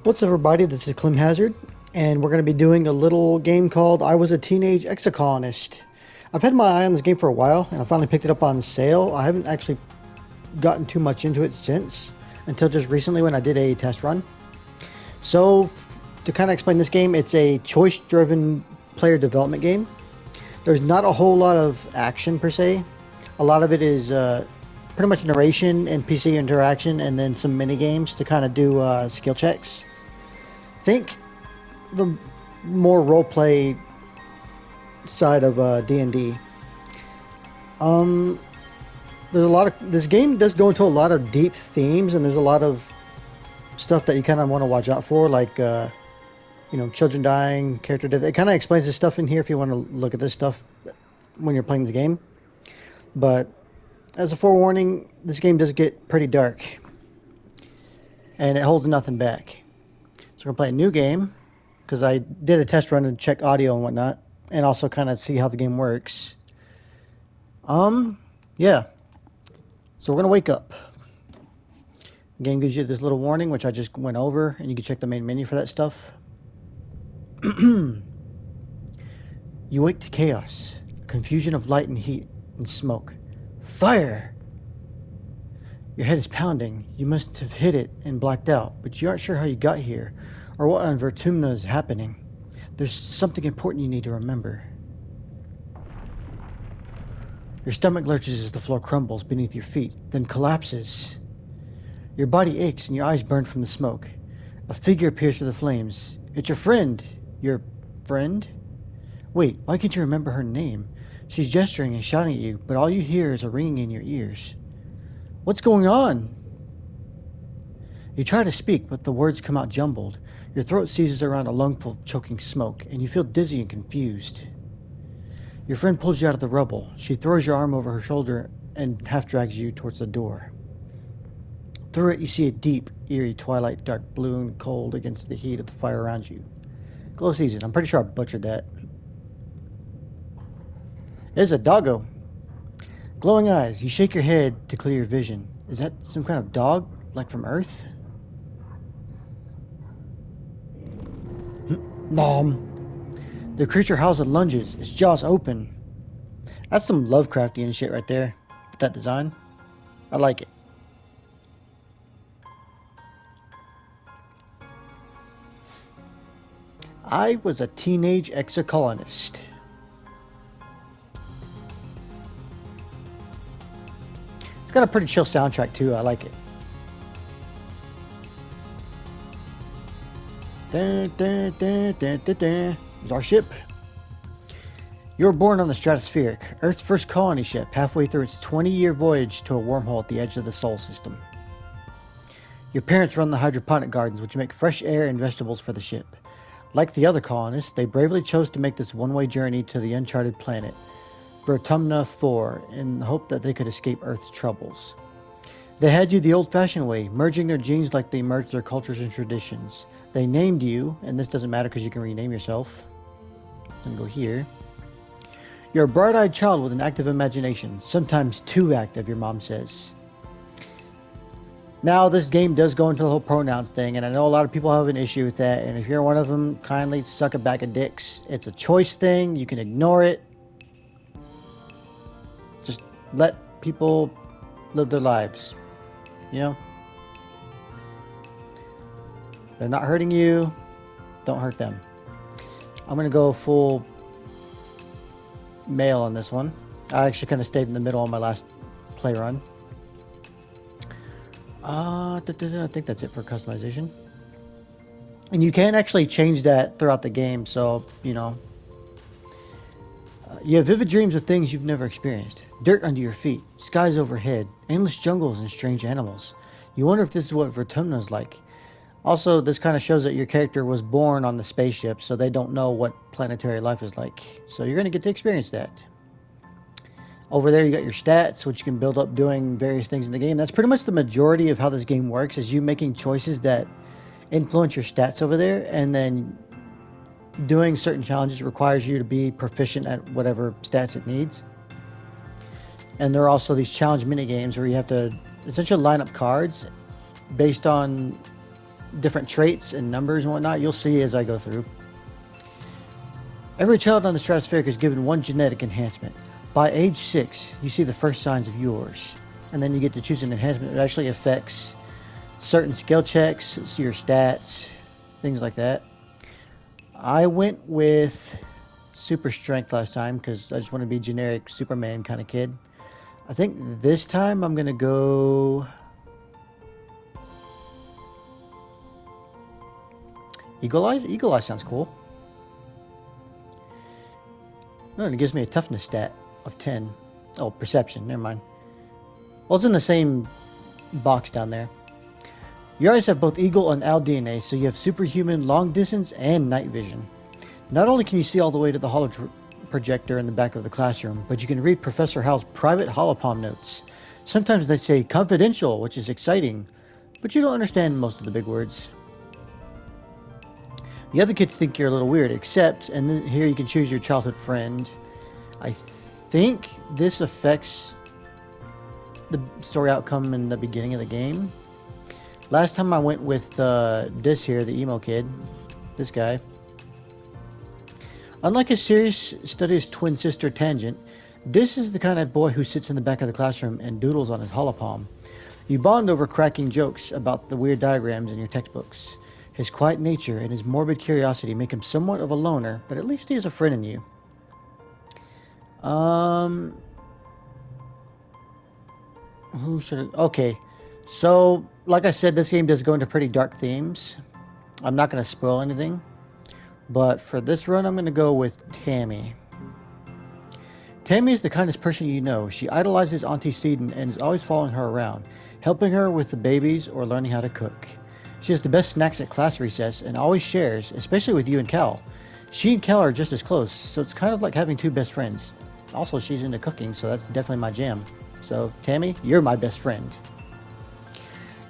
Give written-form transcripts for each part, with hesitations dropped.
What's up, everybody? This is Clim and we're going to be doing a little game called I Was a Teenage Exocolonist. I've had my eye on this game for a while, and I finally picked it up on sale. I haven't actually gotten too much into it since, until just recently when I did a test run. So, to kind of explain this game, it's a choice-driven player development game. There's not a whole lot of action per se. A lot of it is pretty much narration and PC interaction, and then some mini games to kind of do skill checks. Think the more roleplay side of D&D. There's a lot of this game does go into a lot of deep themes, and there's a lot of stuff that you kind of want to watch out for, like children dying, character death. It kind of explains this stuff in here if you want to look at this stuff when you're playing the game. But as a forewarning, this game does get pretty dark, and it holds nothing back. So we're going to play a new game, because I did a test run to check audio and whatnot, and also kind of see how the game works. Yeah. So we're going to wake up. The game gives you this little warning, which I just went over, and you can check the main menu for that stuff. You wake to chaos, a confusion of light and heat and smoke. Fire! Your head is pounding. You must have hit it and blacked out, but you aren't sure how you got here, or what on Vertumna is happening. There's something important you need to remember. Your stomach lurches as the floor crumbles beneath your feet, then collapses. Your body aches and your eyes burn from the smoke. A figure appears through the flames. It's your friend. Your friend? Wait, why can't you remember her name? She's gesturing and shouting at you, but all you hear is a ringing in your ears. What's going on? You try to speak, but the words come out jumbled. Your throat seizes around a lungful of choking smoke, and you feel dizzy and confused. Your friend pulls you out of the rubble. She throws your arm over her shoulder and half drags you towards the door. Through it, you see a deep, eerie twilight, dark blue and cold against the heat of the fire around you. Glow season. I'm pretty sure I butchered that. It's a doggo. Glowing eyes. You shake your head to clear your vision. Is that some kind of dog, like from Earth? Nom. The creature howls and lunges, its jaws open. That's some Lovecraftian shit right there. With that design. I like it. I was a teenage exocolonist. It's got a pretty chill soundtrack too. I like it. There's our ship. You were born on the Stratospheric, Earth's first colony ship, halfway through its 20-year voyage to a wormhole at the edge of the Sol system. Your parents run the hydroponic gardens, which make fresh air and vegetables for the ship. Like the other colonists, they bravely chose to make this one-way journey to the uncharted planet, Vertumna 4, in the hope that they could escape Earth's troubles. They had you the old-fashioned way, merging their genes like they merged their cultures and traditions. They named you, and this doesn't matter because you can rename yourself. I'm going to go here. You're a bright-eyed child with an active imagination, sometimes too active, your mom says. Now, this game does go into the whole pronouns thing, and I know a lot of people have an issue with that, and if you're one of them, kindly suck a bag of dicks. It's a choice thing. You can ignore it. Just let people live their lives. You know? They're not hurting you. Don't hurt them. I'm going to go full male on this one. I actually kind of stayed in the middle on my last play run. I think that's it for customization. And you can actually change that throughout the game, so, you know. You have vivid dreams of things you've never experienced. Dirt under your feet, skies overhead, endless jungles and strange animals. You wonder if this is what Vertumna is like. Also, this kind of shows that your character was born on the spaceship, so they don't know what planetary life is like. So you're going to get to experience that. Over there you got your stats, which you can build up doing various things in the game. That's pretty much the majority of how this game works, is you making choices that influence your stats over there, and then doing certain challenges requires you to be proficient at whatever stats it needs. And there are also these challenge mini games where you have to essentially line up cards based on different traits and numbers and whatnot. You'll see as I go through. Every child on the stratospheric is given one genetic enhancement. By age 6, you see the first signs of yours. And then you get to choose an enhancement that actually affects certain skill checks, your stats, things like that. I went with super strength last time because I just want to be generic Superman kind of kid. I think this time I'm going to go Eagle Eyes. Eagle Eye sounds cool. No, and it gives me a toughness stat of 10. Oh, perception. Never mind. Well, it's in the same box down there. Your eyes have both eagle and owl DNA, so you have superhuman long distance and night vision. Not only can you see all the way to the holo projector in the back of the classroom, but you can read Professor Howell's private holopalm notes. Sometimes they say confidential, which is exciting, but you don't understand most of the big words. The other kids think you're a little weird, except, and then here you can choose your childhood friend. I think this affects the story outcome in the beginning of the game. Last time I went with this here, the emo kid, this guy. Unlike his serious, studious twin sister Tangent, this is the kind of boy who sits in the back of the classroom and doodles on his holopalm. You bond over cracking jokes about the weird diagrams in your textbooks. His quiet nature and his morbid curiosity make him somewhat of a loner, but at least he has a friend in you. Who should I... Okay, so like I said, this game does go into pretty dark themes. I'm not going to spoil anything, but for this run, I'm going to go with Tammy. Tammy is the kindest person you know. She idolizes Auntie Seaton and is always following her around, helping her with the babies or learning how to cook. She has the best snacks at class recess and always shares, especially with you and Cal. She and Cal are just as close, so it's kind of like having two best friends. Also, she's into cooking, so that's definitely my jam. So, Tammy, you're my best friend.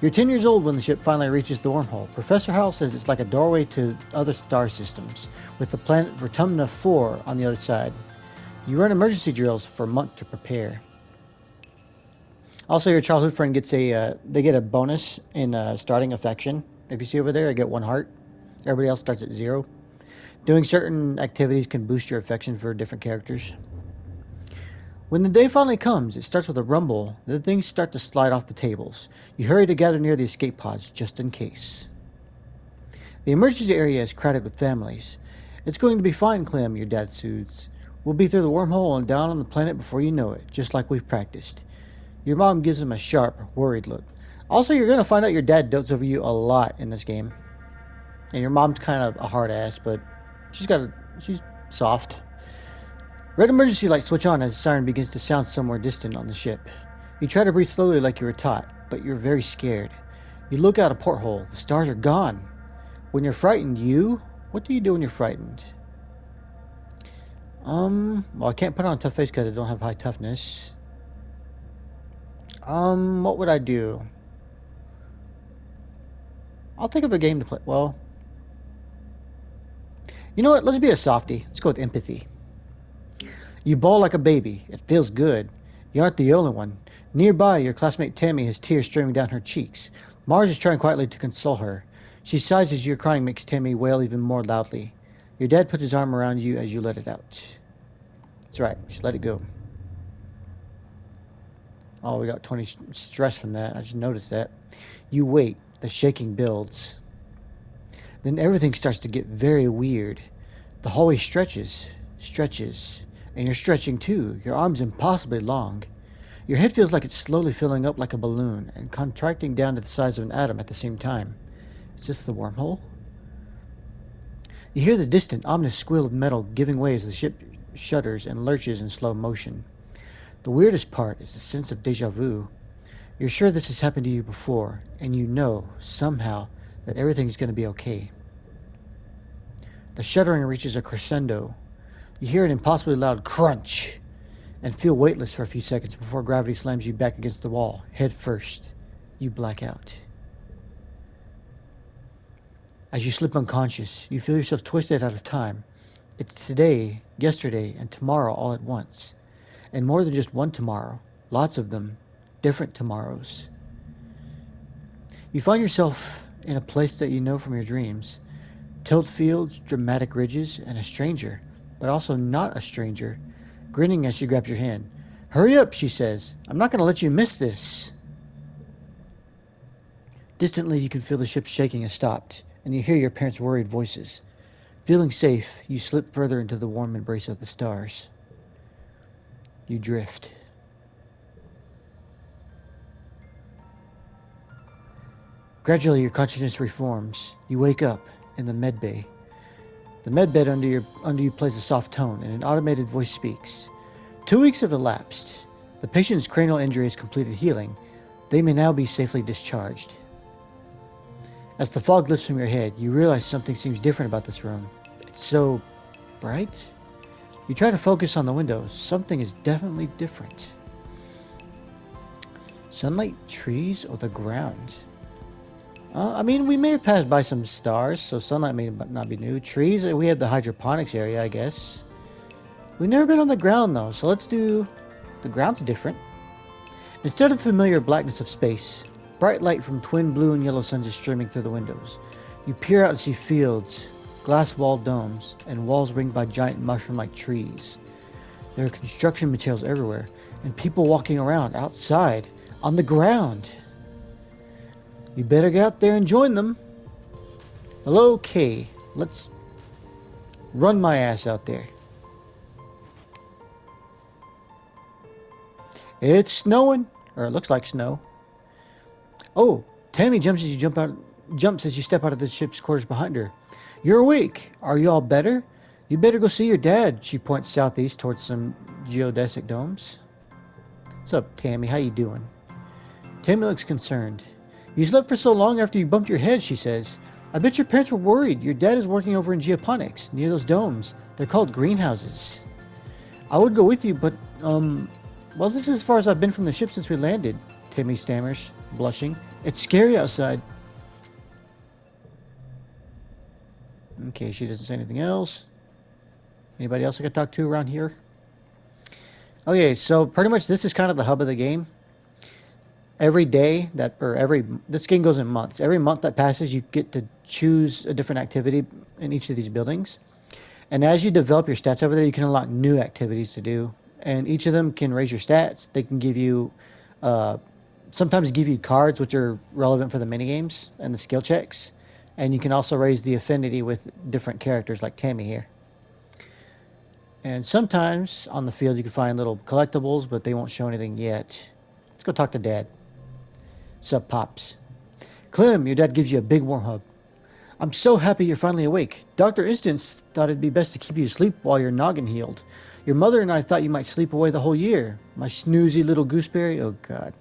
You're 10 years old when the ship finally reaches the wormhole. Professor Howell says it's like a doorway to other star systems, with the planet Vertumna 4 on the other side. You run emergency drills for months to prepare. Also, your childhood friend gets they get a bonus in starting affection. If you see over there, I get 1 heart. Everybody else starts at 0. Doing certain activities can boost your affection for different characters. When the day finally comes, it starts with a rumble, then things start to slide off the tables. You hurry to gather near the escape pods, just in case. The emergency area is crowded with families. It's going to be fine, Clim, your dad soothes. We'll be through the wormhole and down on the planet before you know it, just like we've practiced. Your mom gives him a sharp, worried look. Also, you're going to find out your dad dotes over you a lot in this game. And your mom's kind of a hard ass, but she's soft. Red emergency lights switch on as the siren begins to sound somewhere distant on the ship. You try to breathe slowly like you were taught, but you're very scared. You look out a porthole. The stars are gone. When you're frightened, what do you do when you're frightened? Well, I can't put on a tough face because I don't have high toughness. What would I do? I'll think of a game to play. Well, you know what? Let's be a softie. Let's go with empathy. You bawl like a baby. It feels good. You aren't the only one. Nearby, your classmate Tammy has tears streaming down her cheeks. Mars is trying quietly to console her. She sighs as your crying makes Tammy wail even more loudly. Your dad puts his arm around you as you let it out. That's right. Just let it go. Oh, we got 20 stress from that. I just noticed that. You wait. The shaking builds. Then everything starts to get very weird. The hallway stretches, and you're stretching too. Your arm's impossibly long. Your head feels like it's slowly filling up like a balloon and contracting down to the size of an atom at the same time. Is this the wormhole? You hear the distant, ominous squeal of metal giving way as the ship shudders and lurches in slow motion. The weirdest part is the sense of déjà vu. You're sure this has happened to you before, and you know, somehow, that everything's going to be okay. The shuddering reaches a crescendo. You hear an impossibly loud crunch and feel weightless for a few seconds before gravity slams you back against the wall, head first. You black out. As you slip unconscious, you feel yourself twisted out of time. It's today, yesterday, and tomorrow all at once. And more than just one tomorrow. Lots of them. Different tomorrows. You find yourself in a place that you know from your dreams. Tilt fields, dramatic ridges, and a stranger, but also not a stranger, grinning as she grabs your hand. Hurry up, she says. I'm not going to let you miss this. Distantly, you can feel the ship shaking and stopped, and you hear your parents' worried voices. Feeling safe, you slip further into the warm embrace of the stars. You drift. Gradually, your consciousness reforms. You wake up in the med bay. The med bed under you plays a soft tone, and an automated voice speaks. 2 weeks have elapsed. The patient's cranial injury has completed healing. They may now be safely discharged. As the fog lifts from your head, you realize something seems different about this room. It's so bright. You try to focus on the windows. Something is definitely different. Sunlight, trees, or the ground? I mean, we may have passed by some stars, so sunlight may not be new. Trees, we have the hydroponics area, I guess. We've never been on the ground, though, so let's do... The ground's different. Instead of the familiar blackness of space, bright light from twin blue and yellow suns is streaming through the windows. You peer out and see fields, glass-walled domes, and walls ringed by giant mushroom-like trees. There are construction materials everywhere, and people walking around outside, on the ground. You better get out there and join them. Hello, Kay. Let's run my ass out there. It's snowing, or it looks like snow. Oh, Tammy jumps as you step out of the ship's quarters behind her. You're awake. Are you all better? You better go see your dad. She points southeast towards some geodesic domes. What's up, Tammy? How you doing? Tammy looks concerned. You slept for so long after you bumped your head, she says. I bet your parents were worried. Your dad is working over in geoponics, near those domes. They're called greenhouses. I would go with you, but, well, this is as far as I've been from the ship since we landed, Tammy stammers, blushing. It's scary outside. Okay, she doesn't say anything else. Anybody else I can talk to around here? Okay, so pretty much this is kind of the hub of the game. Every day this game goes in months. Every month that passes, you get to choose a different activity in each of these buildings. And as you develop your stats over there, you can unlock new activities to do. And each of them can raise your stats. They can give you, sometimes give you cards which are relevant for the minigames and the skill checks. And you can also raise the affinity with different characters like Tammy here. And sometimes on the field you can find little collectibles, but they won't show anything yet. Let's go talk to Dad. Sup, Pops? Clim, your dad gives you a big warm hug. I'm so happy you're finally awake. Dr. Instance thought it'd be best to keep you asleep while your noggin healed. Your mother and I thought you might sleep away the whole year. My snoozy little gooseberry, oh God.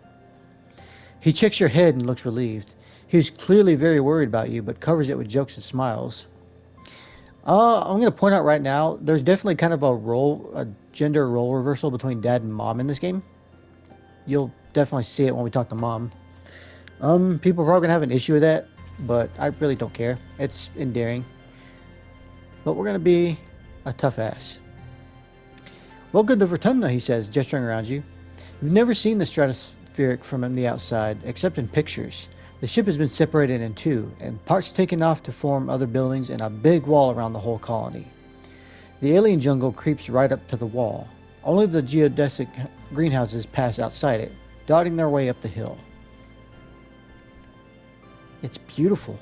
He checks your head and looks relieved. He was clearly very worried about you, but covers it with jokes and smiles. I'm going to point out right now, there's definitely kind of a gender role reversal between Dad and Mom in this game. You'll definitely see it when we talk to Mom. People are probably going to have an issue with that, but I really don't care. It's endearing. But we're going to be a tough ass. Welcome to Vertumna, he says, gesturing around you. You've never seen the stratospheric from the outside, except in pictures. The ship has been separated in two, and parts taken off to form other buildings and a big wall around the whole colony. The alien jungle creeps right up to the wall. Only the geodesic greenhouses pass outside it, dotting their way up the hill. It's beautiful.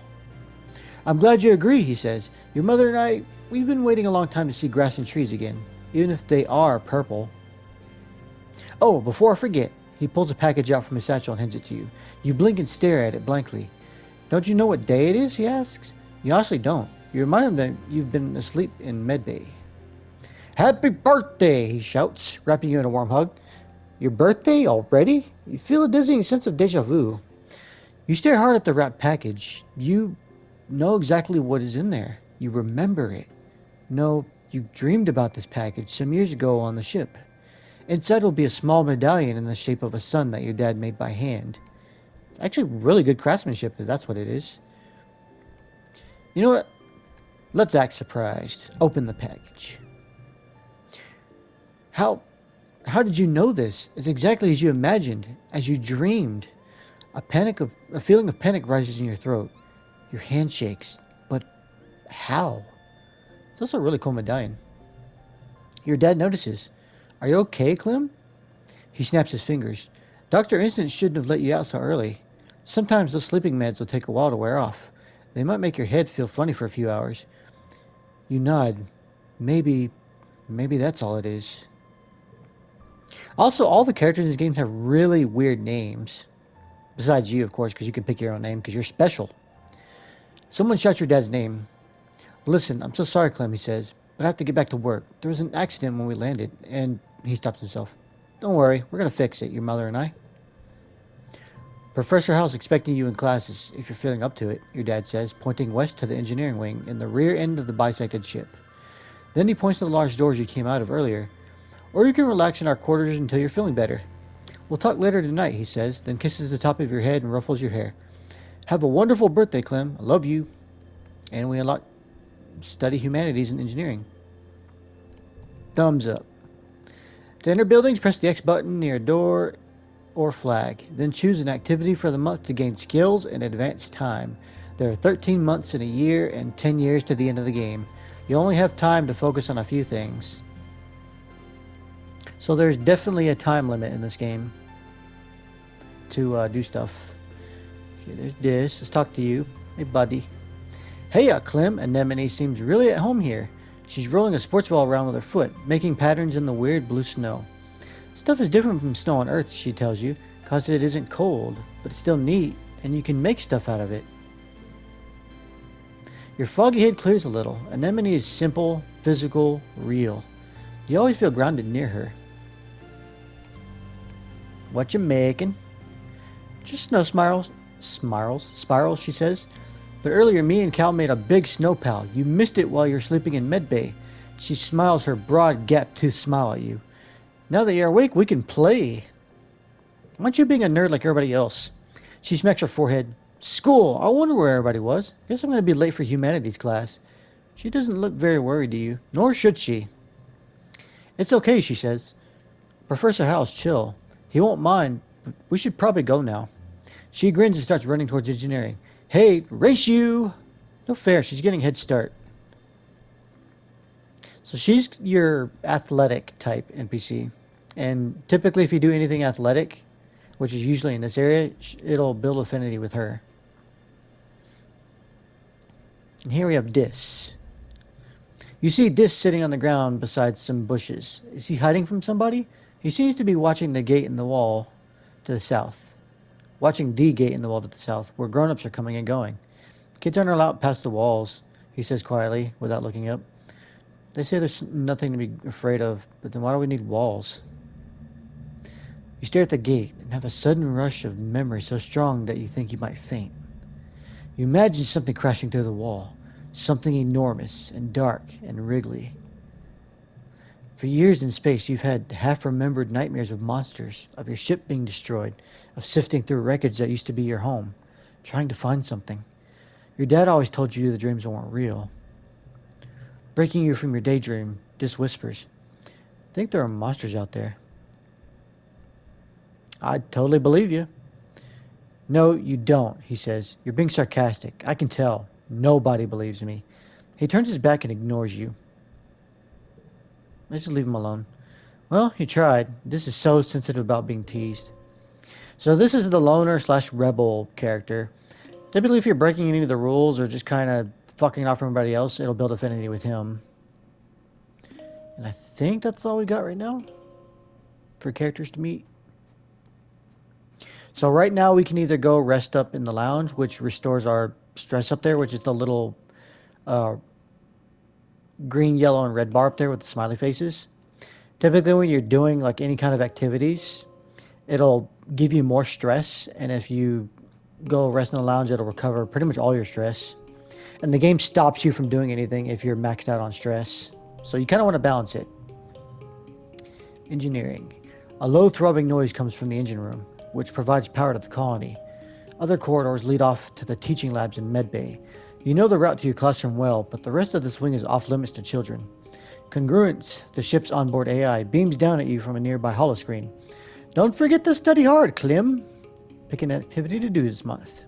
I'm glad you agree, he says. Your mother and I, we've been waiting a long time to see grass and trees again, even if they are purple. Oh, before I forget, he pulls a package out from his satchel and hands it to you. You blink and stare at it blankly. Don't you know what day it is, he asks. You honestly don't. You remind him that you've been asleep in medbay. Happy birthday, he shouts, wrapping you in a warm hug. Your birthday already? You feel a dizzying sense of deja vu. You stare hard at the wrapped package. You know exactly what is in there. You remember it. No, you dreamed about this package some years ago on the ship. Inside will be a small medallion in the shape of a sun that your dad made by hand. Actually, really good craftsmanship, if that's what it is. You know what? Let's act surprised. Open the package. How did you know this? It's exactly as you imagined, as you dreamed. A feeling of panic rises in your throat. Your hand shakes. But how? It's also a really cool medallion. Your dad notices. Are you okay, Clim? He snaps his fingers. Dr. Instant shouldn't have let you out so early. Sometimes those sleeping meds will take a while to wear off. They might make your head feel funny for a few hours. You nod. Maybe that's all it is. Also, all the characters in this game have really weird names. Besides you, of course, because you can pick your own name because you're special. Someone shouts your dad's name. Listen, I'm so sorry, Clem, he says, but I have to get back to work. There was an accident when we landed, and he stops himself. Don't worry, we're going to fix it, your mother and I. Professor House expecting you in classes, if you're feeling up to it, your dad says, pointing west to the engineering wing in the rear end of the bisected ship. Then he points to the large doors you came out of earlier. Or you can relax in our quarters until you're feeling better. We'll talk later tonight, he says, then kisses the top of your head and ruffles your hair. Have a wonderful birthday, Clem. I love you. And we unlock study humanities and engineering. Thumbs up. To enter buildings, press the X button near a door or flag. Then choose an activity for the month to gain skills and advance time. There are 13 months in a year and 10 years to the end of the game. You only have time to focus on a few things. So there's definitely a time limit in this game to do stuff. Okay, there's this. Let's talk to you. Hey, buddy. Hey, Clem. Anemone seems really at home here. She's rolling a sports ball around with her foot, making patterns in the weird blue snow. Stuff is different from snow on Earth, she tells you, cause it isn't cold, but it's still neat, and you can make stuff out of it. Your foggy head clears a little. Anemone is simple, physical, real. You always feel grounded near her. What you making? Just snow spirals, she says. But earlier me and Cal made a big snow pal. You missed it while you're sleeping in medbay. She smiles her broad gap-toothed smile at you. Now that you're awake, we can play. Why aren't you being a nerd like everybody else? She smacks her forehead. School! I wonder where everybody was. Guess I'm going to be late for humanities class. She doesn't look very worried to you, nor should she. It's okay, she says. Professor House, chill. He won't mind, but we should probably go now. She grins and starts running towards engineering. Hey, race you! No fair, she's getting a head start. So she's your athletic type NPC. And typically if you do anything athletic, which is usually in this area, it'll build affinity with her. And here we have Dis. You see Dis sitting on the ground beside some bushes. Is he hiding from somebody? He seems to be watching the gate in the wall to the south. Watching the gate in the wall to the south, where grown-ups are coming and going. Kids aren't allowed past the walls, he says quietly, without looking up. They say there's nothing to be afraid of, but then why do we need walls? You stare at the gate and have a sudden rush of memory so strong that you think you might faint. You imagine something crashing through the wall, something enormous and dark and wriggly. For years in space, you've had half-remembered nightmares of monsters, of your ship being destroyed, of sifting through wreckage that used to be your home, trying to find something. Your dad always told you the dreams weren't real. Breaking you from your daydream, Dis whispers, I think there are monsters out there. I totally believe you. No, you don't, he says. You're being sarcastic. I can tell. Nobody believes me. He turns his back and ignores you. Let's just leave him alone. Well, he tried. This is so sensitive about being teased. So this is the loner / rebel character. Typically, if you're breaking any of the rules or just kind of fucking off from everybody else, it'll build affinity with him. And I think that's all we got right now for characters to meet. So right now we can either go rest up in the lounge, which restores our stress up there, which is the little green, yellow, and red bar up there with the smiley faces. Typically when you're doing like any kind of activities, it'll give you more stress, and if you go rest in the lounge, it'll recover pretty much all your stress. And the game stops you from doing anything if you're maxed out on stress. So you kind of want to balance it. Engineering. A low throbbing noise comes from the engine room, which provides power to the colony. Other corridors lead off to the teaching labs in medbay. You know the route to your classroom well, but the rest of this wing is off limits to children. Congruence, the ship's onboard AI, beams down at you from a nearby holoscreen. Don't forget to study hard, Clim. Pick an activity to do this month.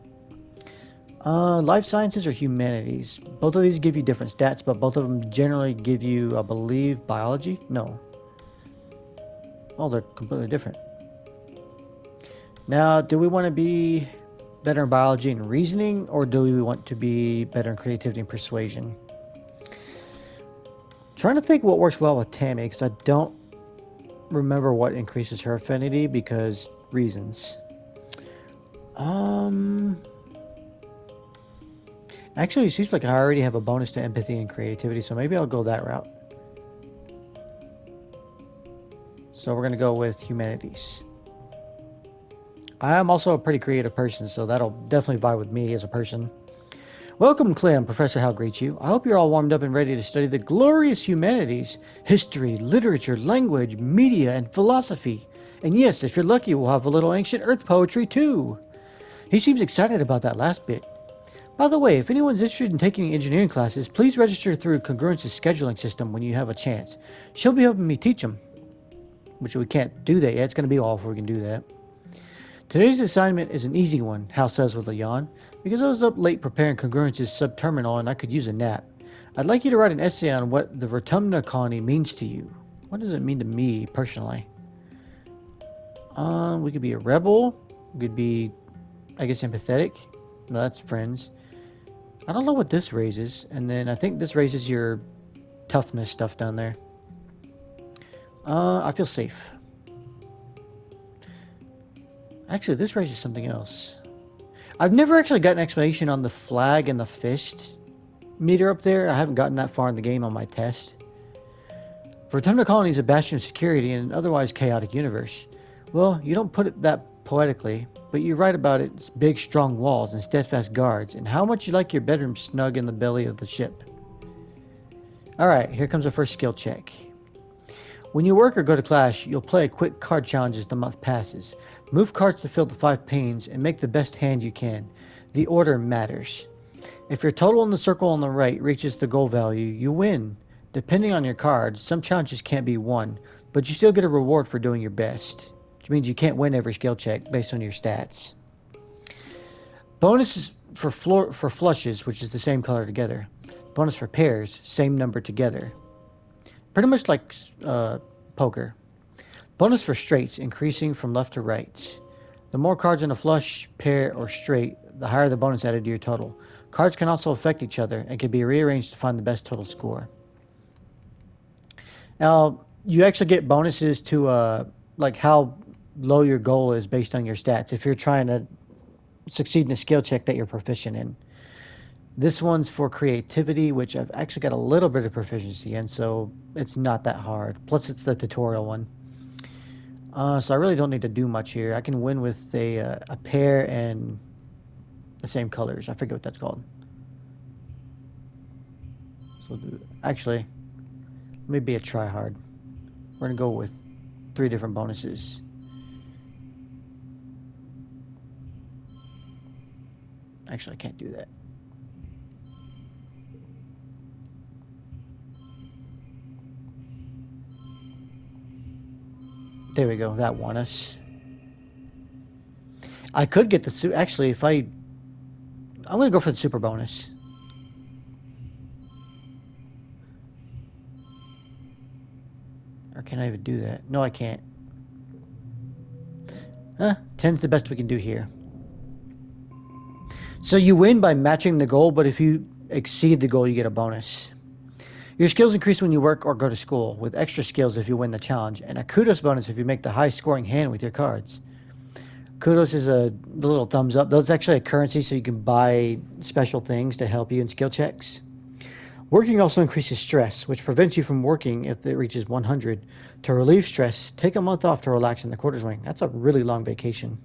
Life sciences or humanities. Both of these give you different stats, but both of them generally give you, I believe, biology? No. Oh, they're completely different. Now, do we want to be better in biology and reasoning, or do we want to be better in creativity and persuasion? Trying to think what works well with Tammy, because I don't remember what increases her affinity because reasons. Um, Actually, it seems like I already have a bonus to empathy and creativity, so maybe I'll go that route. So we're gonna go with humanities. I am also a pretty creative person, so that'll definitely vibe with me as a person. Welcome, Clim. Professor Hal greets you. I hope you're all warmed up and ready to study the glorious humanities, history, literature, language, media, and philosophy. And yes, if you're lucky, we'll have a little ancient earth poetry too. He seems excited about that last bit. By the way, if anyone's interested in taking engineering classes, please register through Congruence's scheduling system when you have a chance. She'll be helping me teach them, which we can't do that yet. It's going to be a while before we can do that. Today's assignment is an easy one, Hal says with a yawn, because I was up late preparing Congruence's subterminal and I could use a nap. I'd like you to write an essay on what the Rotunda colony means to you. What does it mean to me, personally? We could be a rebel. We could be, I guess, empathetic. No, that's friends. I don't know what this raises. And then I think this raises your toughness stuff down there. I feel safe. Actually, this raises something else. I've never actually got an explanation on the flag and the fist meter up there. I haven't gotten that far in the game on my test. Rotunda Colony is a bastion of security in an otherwise chaotic universe. Well, you don't put it that poetically, but you write about its big, strong walls and steadfast guards, and how much you like your bedroom snug in the belly of the ship. Alright, here comes our first skill check. When you work or go to class, you'll play a quick card challenge as the month passes. Move cards to fill the 5 panes and make the best hand you can. The order matters. If your total in the circle on the right reaches the goal value, you win. Depending on your cards, some challenges can't be won, but you still get a reward for doing your best, which means you can't win every skill check based on your stats. Bonuses for flushes, which is the same color together. Bonus for pairs, same number together. Pretty much like poker. Bonus for straights, increasing from left to right. The more cards in a flush, pair, or straight, the higher the bonus added to your total. Cards can also affect each other and can be rearranged to find the best total score. Now, you actually get bonuses to like how low your goal is based on your stats. If you're trying to succeed in a skill check that you're proficient in. This one's for creativity, which I've actually got a little bit of proficiency in, so it's not that hard. Plus, it's the tutorial one. So I really don't need to do much here. I can win with a pair and the same colors. I forget what that's called. So actually, let me be a tryhard. We're going to go with 3 different bonuses. Actually, I can't do that. There we go. That won us. I could get the actually, if I'm going to go for the super bonus. Or can I even do that? No, I can't. 10's the best we can do here. So you win by matching the goal, but if you exceed the goal, you get a bonus. Your skills increase when you work or go to school, with extra skills if you win the challenge, and a kudos bonus if you make the high scoring hand with your cards. Kudos is the little thumbs up. That's actually a currency, so you can buy special things to help you in skill checks. Working also increases stress, which prevents you from working if it reaches 100. To relieve stress, take a month off to relax in the quarters wing. That's a really long vacation.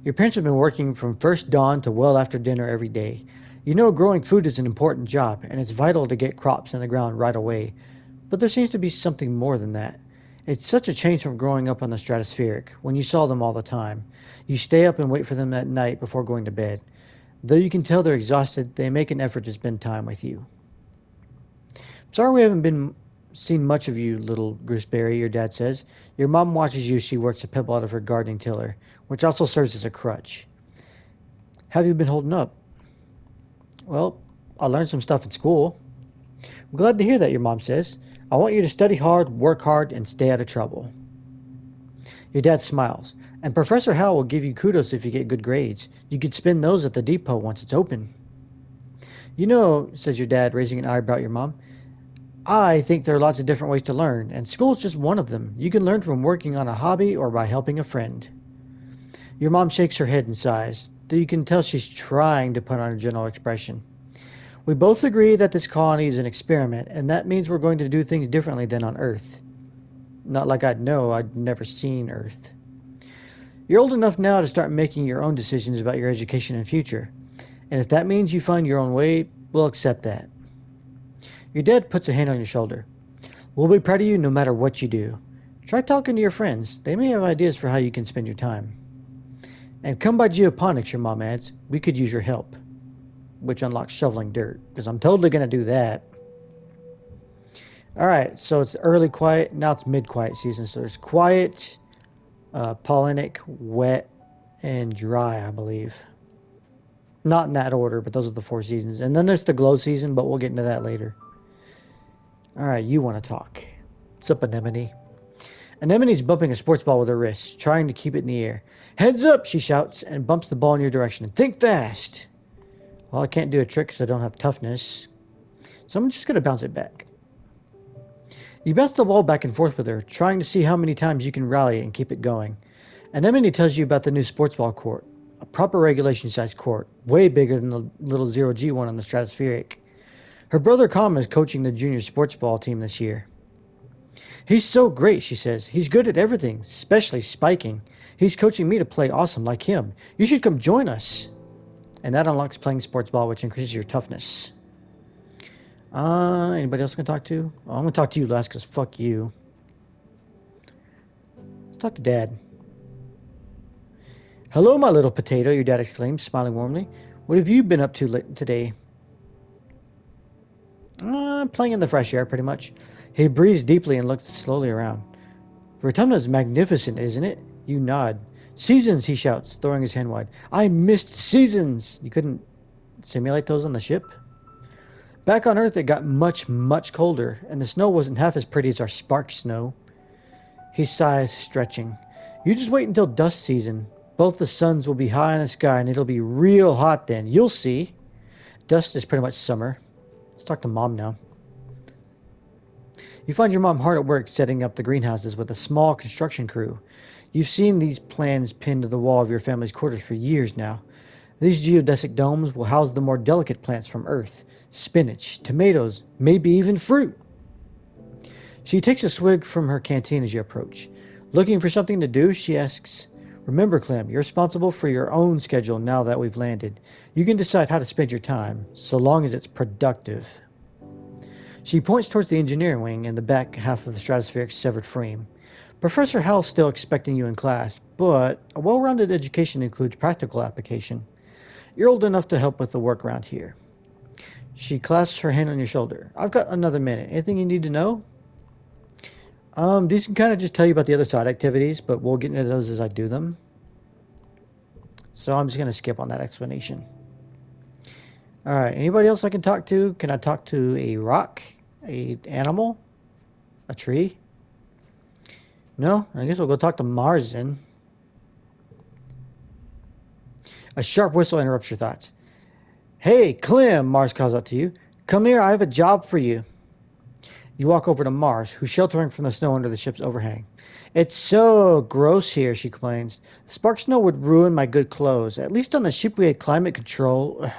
Your parents have been working from first dawn to well after dinner every day. You know growing food is an important job, and it's vital to get crops in the ground right away. But there seems to be something more than that. It's such a change from growing up on the stratospheric, when you saw them all the time. You stay up and wait for them at night before going to bed. Though you can tell they're exhausted, they make an effort to spend time with you. Sorry we haven't seen much of you, little gooseberry, your dad says. Your mom watches you as she works a pebble out of her gardening tiller. which also serves as a crutch. How have you been holding up? Well, I learned some stuff at school. I'm glad to hear that, your mom says. I want you to study hard, work hard, and stay out of trouble. Your dad smiles, and Professor Howell will give you kudos if you get good grades. You could spend those at the depot once it's open. You know, says your dad, raising an eyebrow at your mom, I think there are lots of different ways to learn, and school's just one of them. You can learn from working on a hobby or by helping a friend. Your mom shakes her head and sighs, though you can tell she's trying to put on a gentle expression. We both agree that this colony is an experiment, and that means we're going to do things differently than on Earth. Not like I'd know, I'd never seen Earth. You're old enough now to start making your own decisions about your education and future, and if that means you find your own way, we'll accept that. Your dad puts a hand on your shoulder. We'll be proud of you no matter what you do. Try talking to your friends. They may have ideas for how you can spend your time. And come by geoponics, your mom adds. We could use your help. Which unlocks shoveling dirt, because I'm totally going to do that. Alright, so it's early quiet. Now it's mid-quiet season. So there's quiet, pollinic, wet, and dry, I believe. Not in that order, but those are the 4 seasons. And then there's the glow season, but we'll get into that later. Alright, you want to talk. What's up, Anemone? Anemone's bumping a sports ball with her wrist, trying to keep it in the air. Heads up, she shouts, and bumps the ball in your direction. Think fast! Well, I can't do a trick because I don't have toughness. So I'm just going to bounce it back. You bounce the ball back and forth with her, trying to see how many times you can rally it and keep it going. Anemone tells you about the new sports ball court. A proper regulation-sized court, way bigger than the little zero-G one on the stratospheric. Her brother Calm is coaching the junior sports ball team this year. He's so great, she says. He's good at everything, especially spiking. He's coaching me to play awesome like him. You should come join us. And that unlocks playing sports ball, which increases your toughness. Anybody else can talk to? Oh, I'm going to talk to you last because fuck you. Let's talk to Dad. Hello, my little potato, your dad exclaims, smiling warmly. What have you been up to today? Playing in the fresh air, pretty much. He breathes deeply and looks slowly around. Rotunda's magnificent, isn't it? You nod. Seasons, he shouts, throwing his hand wide. I missed seasons! You couldn't simulate those on the ship? Back on Earth, it got much, much colder, and the snow wasn't half as pretty as our spark snow. He sighs, stretching. You just wait until dust season. Both the suns will be high in the sky, and it'll be real hot then. You'll see. Dust is pretty much summer. Let's talk to Mom now. You find your mom hard at work setting up the greenhouses with a small construction crew. You've seen these plans pinned to the wall of your family's quarters for years now. These geodesic domes will house the more delicate plants from Earth. Spinach, tomatoes, maybe even fruit. She takes a swig from her canteen as you approach. Looking for something to do, she asks, Remember, Clim, you're responsible for your own schedule now that we've landed. You can decide how to spend your time, so long as it's productive. She points towards the engineering wing in the back half of the stratospheric's severed frame. Professor Howell's still expecting you in class, but a well-rounded education includes practical application. You're old enough to help with the work around here. She clasps her hand on your shoulder. I've got another minute. Anything you need to know? These can kind of just tell you about the other side activities, but we'll get into those as I do them. So I'm just going to skip on that explanation. Alright, anybody else I can talk to? Can I talk to a rock? A animal? A tree? No? I guess we'll go talk to Mars then. A sharp whistle interrupts your thoughts. Hey, Clim, Mars calls out to you. Come here, I have a job for you. You walk over to Mars, who's sheltering from the snow under the ship's overhang. It's so gross here, she complains. Spark snow would ruin my good clothes. At least on the ship we had climate control.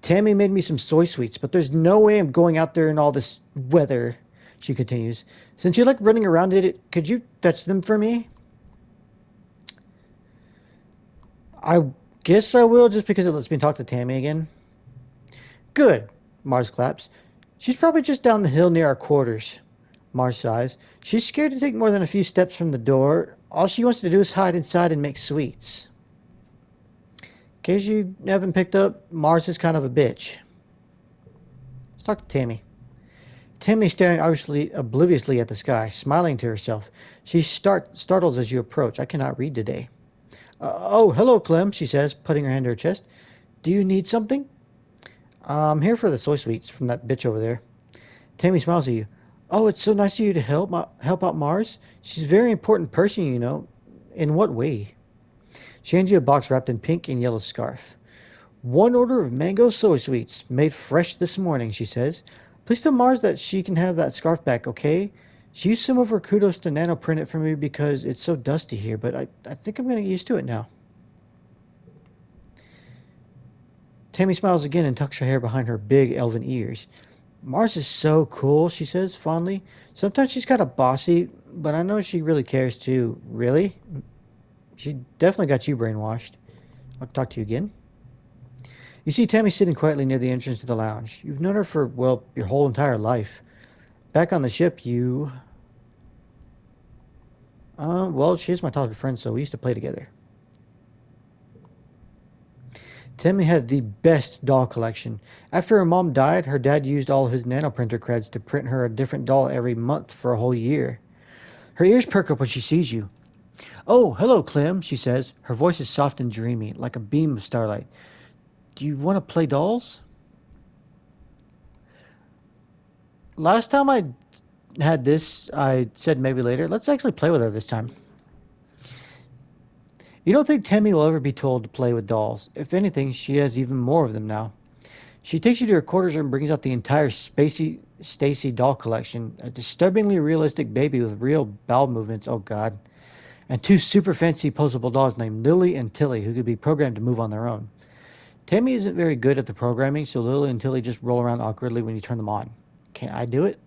Tammy made me some soy sweets, but there's no way I'm going out there in all this weather, she continues. Since you like running around in it, could you fetch them for me? I guess I will, just because it lets me talk to Tammy again. Good, Mars claps. She's probably just down the hill near our quarters. Mars sighs. She's scared to take more than a few steps from the door. All she wants to do is hide inside and make sweets. In case you haven't picked up, Mars is kind of a bitch. Let's talk to Tammy. Tammy's staring obviously obliviously at the sky, smiling to herself. She startles as you approach. I cannot read today. Oh, hello, Clem, she says, putting her hand to her chest. Do you need something? I'm here for the soy sweets from that bitch over there. Tammy smiles at you. Oh, it's so nice of you to help out Mars. She's a very important person, you know. In what way? She hands you a box wrapped in pink and yellow scarf. One order of mango soy sweets, made fresh this morning, she says. Please tell Mars that she can have that scarf back, okay? She used some of her kudos to nanoprint it for me because it's so dusty here, but I think I'm going to get used to it now. Tammy smiles again and tucks her hair behind her big elven ears. Mars is so cool, she says fondly. Sometimes she's kind of bossy, but I know she really cares too. Really? She definitely got you brainwashed. I'll talk to you again. You see Tammy sitting quietly near the entrance to the lounge. You've known her for, well, your whole entire life. Back on the ship, you... well, she is my childhood friend, so we used to play together. Tammy had the best doll collection. After her mom died, her dad used all of his nanoprinter creds to print her a different doll every month for a whole year. Her ears perk up when she sees you. Oh, hello, Clem, she says. Her voice is soft and dreamy, like a beam of starlight. Do you want to play dolls? Last time I had this, I said maybe later. Let's actually play with her this time. You don't think Tammy will ever be told to play with dolls. If anything, she has even more of them now. She takes you to her quarters and brings out the entire Spacey Stacy doll collection, a disturbingly realistic baby with real bowel movements, oh god, and two super fancy posable dolls named Lily and Tilly who could be programmed to move on their own. Tammy isn't very good at the programming, so Lily and Tilly just roll around awkwardly when you turn them on. Can I do it?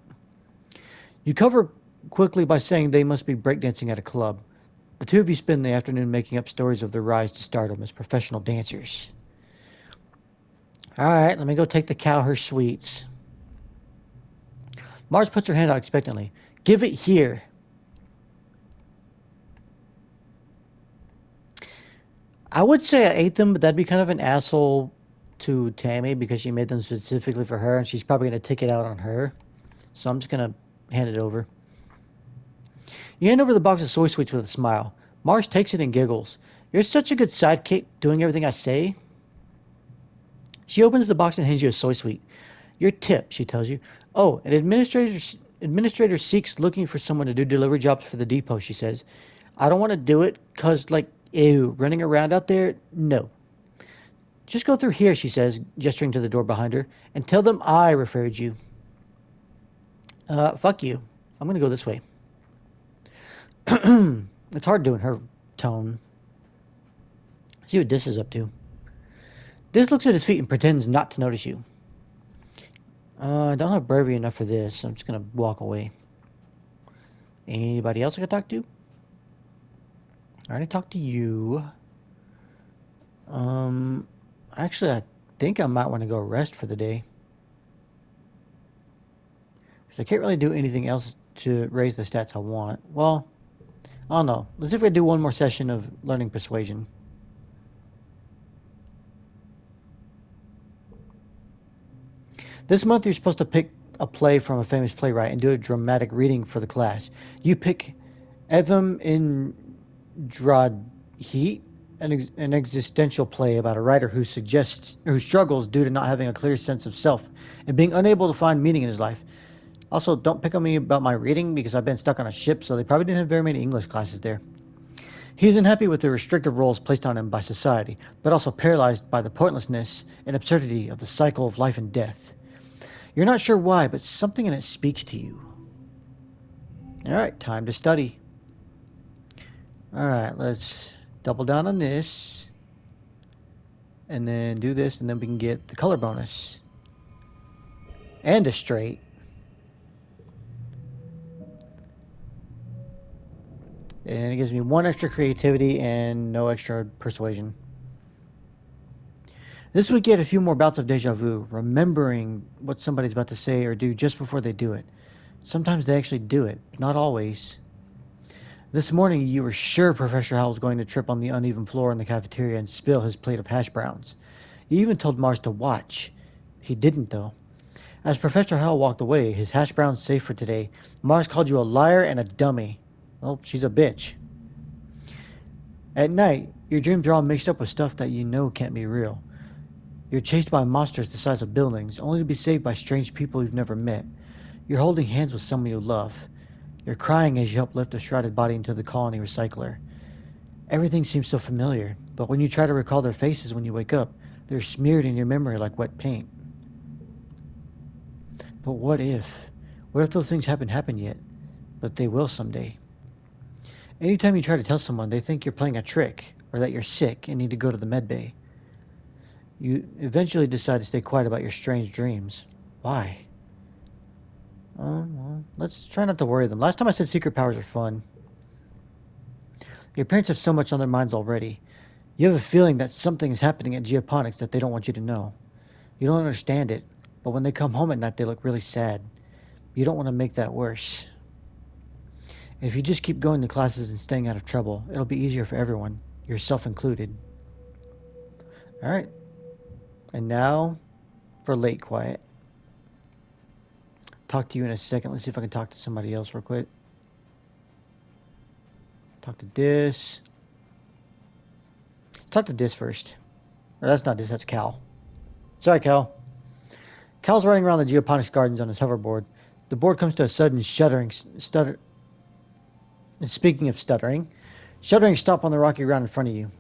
You cover quickly by saying they must be breakdancing at a club. The two of you spend the afternoon making up stories of their rise to stardom as professional dancers. Alright, let me go take the cow her sweets. Mars puts her hand out expectantly. Give it here. I would say I ate them, but that'd be kind of an asshole to Tammy because she made them specifically for her, and she's probably going to take it out on her. So I'm just going to hand it over. You hand over the box of soy sweets with a smile. Mars takes it and giggles. You're such a good sidekick, doing everything I say. She opens the box and hands you a soy sweet. Your tip, she tells you. Oh, an administrator seeks looking for someone to do delivery jobs for the depot, she says. I don't want to do it because, like, ew, running around out there? No. Just go through here, she says, gesturing to the door behind her, and tell them I referred you. Fuck you. I'm going to go this way. It's hard doing her tone. See what Dis is up to. Dis looks at his feet and pretends not to notice you. I don't have bravery enough for this, so I'm just going to walk away. Anybody else I can talk to? I already talked to you. Actually, I think I might want to go rest for the day. Because I can't really do anything else to raise the stats I want. Well, I don't know. Let's see if we do one more session of learning persuasion. This month you're supposed to pick a play from a famous playwright and do a dramatic reading for the class. You pick Evem in Heat, an existential play about a writer who struggles due to not having a clear sense of self and being unable to find meaning in his life. Also, don't pick on me about my reading because I've been stuck on a ship, so they probably didn't have very many English classes there. He's unhappy with the restrictive roles placed on him by society, but also paralyzed by the pointlessness and absurdity of the cycle of life and death. You're not sure why, but something in it speaks to you. Alright, time to study. Alright, let's double down on this. And then do this, and then we can get the color bonus. And a straight. And it gives me 1 extra creativity and no extra persuasion. This would get a few more bouts of deja vu, remembering what somebody's about to say or do just before they do it. Sometimes they actually do it, but not always. This morning you were sure Professor Howell was going to trip on the uneven floor in the cafeteria and spill his plate of hash browns. You even told Mars to watch. He didn't, though. As Professor Howell walked away, his hash browns safe for today, Mars called you a liar and a dummy. well, she's a bitch. At night, your dreams are all mixed up with stuff that you know can't be real. You're chased by monsters the size of buildings, only to be saved by strange people you've never met. You're holding hands with someone you love. You're crying as you help lift a shrouded body into the colony recycler. Everything seems so familiar, but when you try to recall their faces when you wake up, they're smeared in your memory like wet paint. But what if? What if those things haven't happened yet? But they will someday. Anytime you try to tell someone, they think you're playing a trick, or that you're sick and need to go to the med bay. You eventually decide to stay quiet about your strange dreams. Why? Well, let's try not to worry them. Last time I said secret powers are fun. Your parents have so much on their minds already. You have a feeling that something is happening at Geoponics that they don't want you to know. You don't understand it, but when they come home at night, they look really sad. You don't want to make that worse. If you just keep going to classes and staying out of trouble, it'll be easier for everyone, yourself included. Alright. And now for late quiet. Talk to you in a second. Let's see if I can talk to somebody else real quick. Talk to Dis. Talk to Dis first. Or that's not Dis, that's Cal. Sorry, Cal. Cal's running around the geoponics gardens on his hoverboard. The board comes to a sudden stutter. And speaking of stuttering, shuddering stop on the rocky ground in front of you.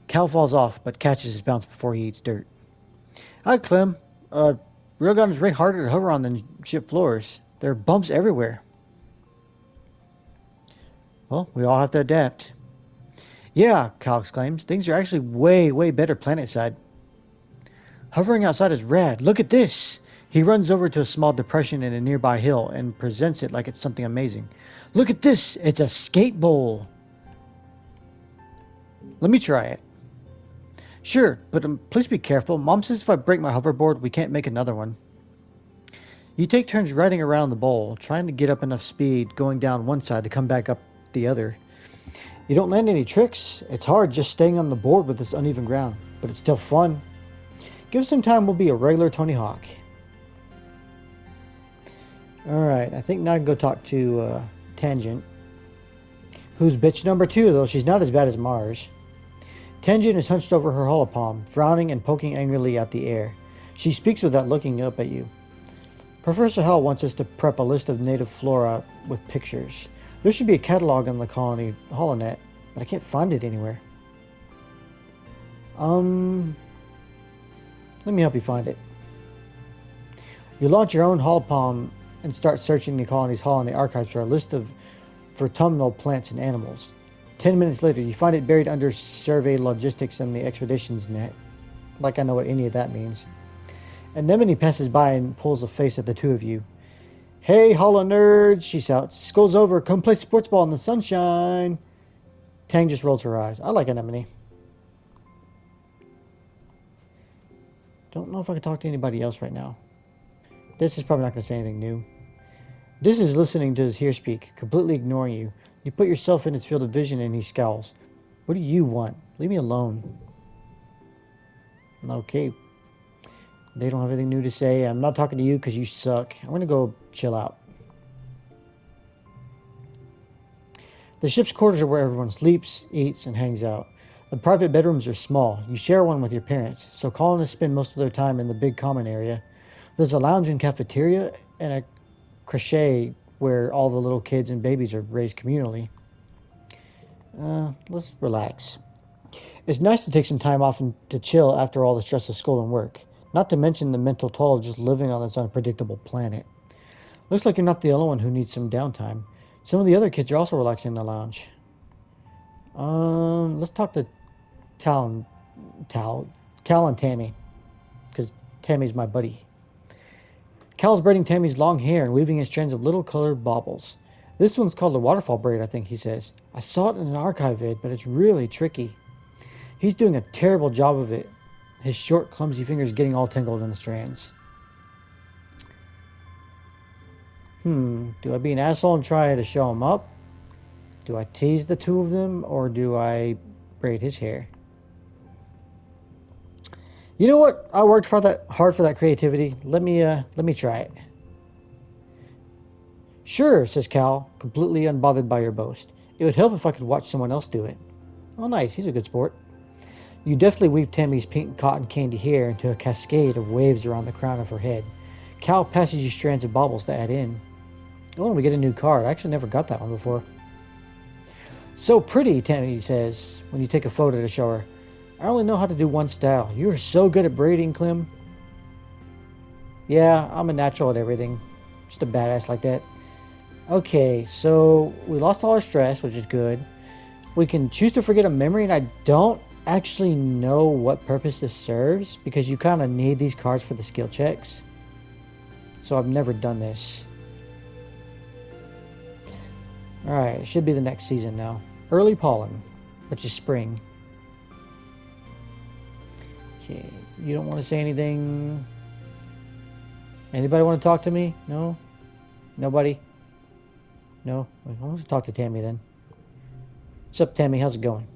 Cal falls off, but catches his bounce before he eats dirt. Hi, Clim. Railgun is way harder to hover on than ship floors. There are bumps everywhere. Well, we all have to adapt. Yeah, Cal exclaims. Things are actually way, way better planet side. Hovering outside is rad. Look at this. He runs over to a small depression in a nearby hill and presents it like it's something amazing. Look at this. It's a skate bowl. Let me try it. Sure, but please be careful. Mom says if I break my hoverboard, we can't make another one. You take turns riding around the bowl, trying to get up enough speed going down one side to come back up the other. You don't land any tricks. It's hard just staying on the board with this uneven ground, but it's still fun. Give us some time, we'll be a regular Tony Hawk. Alright, I think now I can go talk to Tangent, who's bitch number 2, though she's not as bad as Mars. Tangent is hunched over her holopalm, frowning and poking angrily at the air. She speaks without looking up at you. Professor Hell wants us to prep a list of native flora with pictures. There should be a catalog on the colony holonet, but I can't find it anywhere. Let me help you find it. You launch your own holopalm and start searching the colony's holonet archives for a list of autumnal plants and animals. 10 minutes later, you find it buried under survey logistics and the expeditions net. Like I know what any of that means. Anemone passes by and pulls a face at the two of you. Hey, holo nerds, she shouts. School's over. Come play sports ball in the sunshine. Tang just rolls her eyes. I like Anemone. Don't know if I can talk to anybody else right now. This is probably not going to say anything new. This is listening to his here speak, completely ignoring you. You put yourself in his field of vision and he scowls. What do you want? Leave me alone. Okay. They don't have anything new to say. I'm not talking to you because you suck. I'm going to go chill out. The ship's quarters are where everyone sleeps, eats, and hangs out. The private bedrooms are small. You share one with your parents, so colonists spend most of their time in the big common area. There's a lounge and cafeteria and a crèche where all the little kids and babies are raised communally. Let's relax. It's nice to take some time off and to chill after all the stress of school and work. Not to mention the mental toll of just living on this unpredictable planet. Looks like you're not the only one who needs some downtime. Some of the other kids are also relaxing in the lounge. Let's talk to Cal and Tammy. Because Tammy's my buddy. Cal's braiding Tammy's long hair and weaving in strands of little colored baubles. This one's called a waterfall braid, I think he says. I saw it in an archive vid, but it's really tricky. He's doing a terrible job of it. His short, clumsy fingers getting all tangled in the strands. Do I be an asshole and try to show him up? Do I tease the two of them, or do I braid his hair? You know what? I worked hard for that creativity. Let me try it. Sure, says Cal, completely unbothered by your boast. It would help if I could watch someone else do it. Oh, nice. He's a good sport. You deftly weave Tammy's pink cotton candy hair into a cascade of waves around the crown of her head. Cal passes you strands of baubles to add in. Oh, and we get a new card. I actually never got that one before. So pretty, Tammy says, when you take a photo to show her. I only know how to do one style. You are so good at braiding, Clim. Yeah, I'm a natural at everything. Just a badass like that. Okay, so we lost all our stress, which is good. We can choose to forget a memory, and I don't actually know what purpose this serves, because you kind of need these cards for the skill checks. So I've never done this. Alright, it should be the next season now. Early pollen, which is spring. Okay, you don't want to say anything? Anybody want to talk to me? No? Nobody? No? I want to talk to Tammy then. What's up, Tammy? How's it going?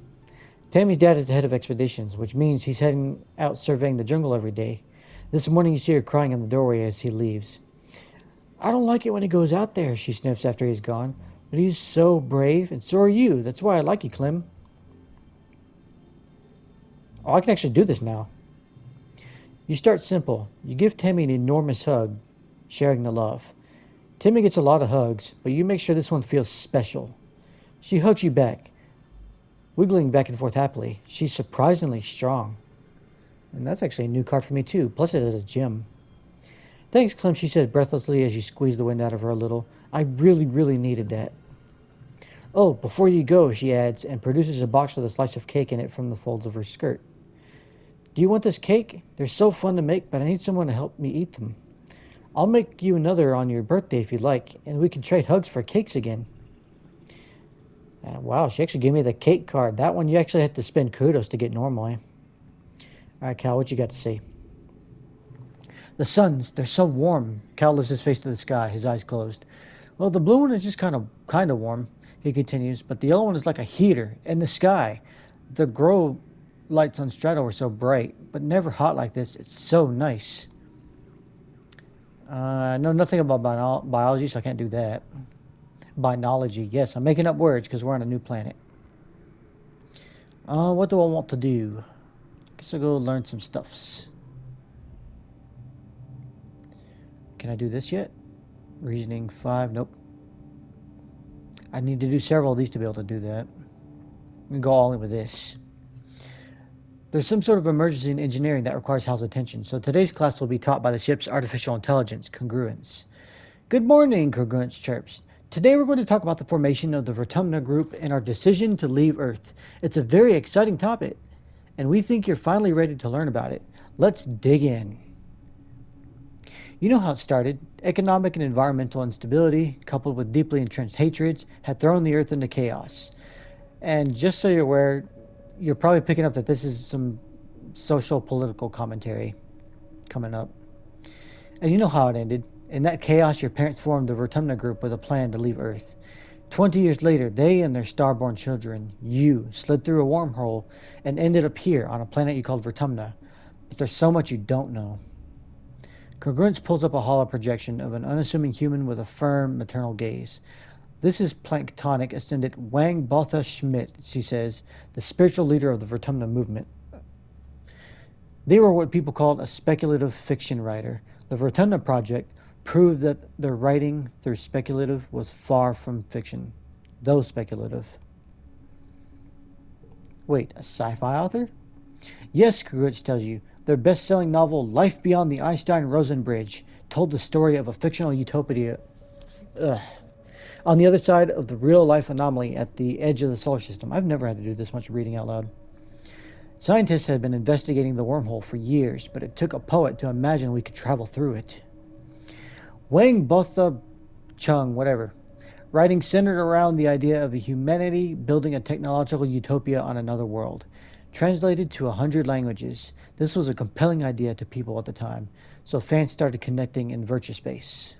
Tammy's dad is the head of expeditions, which means he's heading out surveying the jungle every day. This morning you see her crying in the doorway as he leaves. I don't like it when he goes out there, she sniffs after he's gone. But he's so brave, and so are you. That's why I like you, Clim. Oh, I can actually do this now. You start simple. You give Tammy an enormous hug, sharing the love. Tammy gets a lot of hugs, but you make sure this one feels special. She hugs you back, wiggling back and forth happily. She's surprisingly strong. And that's actually a new card for me, too. Plus it has a gem. Thanks, Clem, she says breathlessly as you squeeze the wind out of her a little. I really, really needed that. Oh, before you go, she adds, and produces a box with a slice of cake in it from the folds of her skirt. Do you want this cake? They're so fun to make, but I need someone to help me eat them. I'll make you another on your birthday if you'd like, and we can trade hugs for cakes again. Wow, she actually gave me the cake card. That one you actually have to spend kudos to get normally. Alright, Cal, what you got to say? The suns, they're so warm. Cal lifts his face to the sky, his eyes closed. Well, the blue one is just kind of warm, he continues, but the yellow one is like a heater in the sky. The grow lights on Strato are so bright, but never hot like this. It's so nice. I know nothing about biology, so I can't do that. Biology, yes, I'm making up words because we're on a new planet. What do I want to do? Guess I'll go learn some stuffs. Can I do this yet? Reasoning 5, nope. I need to do several of these to be able to do that. I'm going to go all in with this. There's some sort of emergency in engineering that requires Hal's attention, so today's class will be taught by the ship's artificial intelligence, Congruence. Good morning, Congruence chirps. Today we're going to talk about the formation of the Vertumna group and our decision to leave Earth. It's a very exciting topic, and we think you're finally ready to learn about it. Let's dig in. You know how it started. Economic and environmental instability, coupled with deeply entrenched hatreds, had thrown the Earth into chaos. And just so you're aware, you're probably picking up that this is some social political commentary coming up. And you know how it ended. In that chaos, your parents formed the Vertumna group with a plan to leave Earth. 20 years later, they and their starborn children, you, slid through a wormhole and ended up here on a planet you called Vertumna. But there's so much you don't know. Congruence pulls up a hollow projection of an unassuming human with a firm maternal gaze. This is planktonic ascendant Wang Botha Schmidt, she says, the spiritual leader of the Vertumna movement. They were what people called a speculative fiction writer. The Vertumna Project proved that their writing through speculative was far from fiction, though speculative. Wait, a sci-fi author? Yes, Congruence tells you. Their best-selling novel, Life Beyond the Einstein-Rosen Bridge, told the story of a fictional utopia on the other side of the real-life anomaly at the edge of the solar system. I've never had to do this much reading out loud. Scientists had been investigating the wormhole for years, but it took a poet to imagine we could travel through it. Wang Botha Chung, whatever, writing centered around the idea of humanity building a technological utopia on another world. Translated to 100 languages, this was a compelling idea to people at the time, so fans started connecting in virtual space.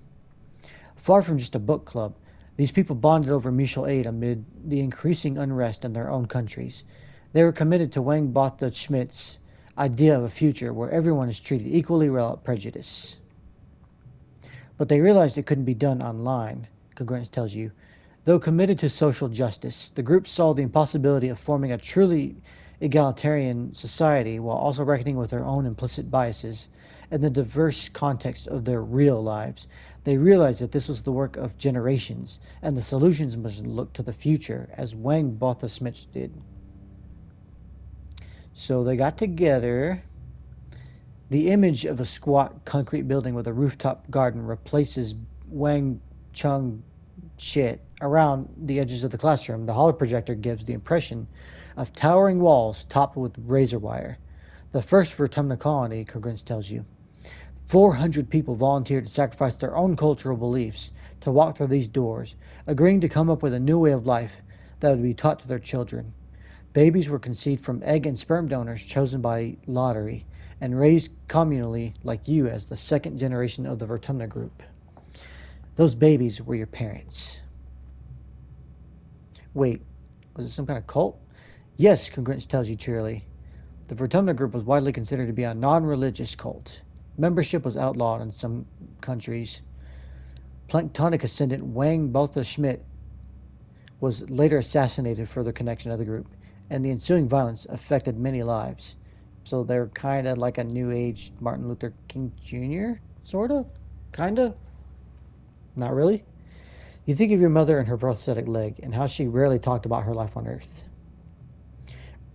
Far from just a book club, these people bonded over mutual aid amid the increasing unrest in their own countries. They were committed to Wang Botha Schmidt's idea of a future where everyone is treated equally without prejudice. But they realized it couldn't be done online, Congruence tells you. Though committed to social justice, the group saw the impossibility of forming a truly egalitarian society while also reckoning with their own implicit biases and the diverse context of their real lives. They realized that this was the work of generations, and the solutions must look to the future, as Wang Botha Smith did. So they got together. The image of a squat concrete building with a rooftop garden replaces Wang Chung shit around the edges of the classroom. The holoprojector gives the impression of towering walls topped with razor wire. The first Vertumna colony, Congruence tells you. 400 people volunteered to sacrifice their own cultural beliefs to walk through these doors, agreeing to come up with a new way of life that would be taught to their children. Babies were conceived from egg and sperm donors chosen by lottery and raised communally like you as the second generation of the Vertumna group. Those babies were your parents. Wait, was it some kind of cult? Yes, Congruence tells you cheerily. The Vertumna group was widely considered to be a non-religious cult. Membership was outlawed in some countries. Planktonic ascendant Wang Botha Schmidt was later assassinated for their connection to the group, and the ensuing violence affected many lives. So they're kind of like a new age Martin Luther King Jr., sort of? Kind of? Not really? You think of your mother and her prosthetic leg, and how she rarely talked about her life on Earth.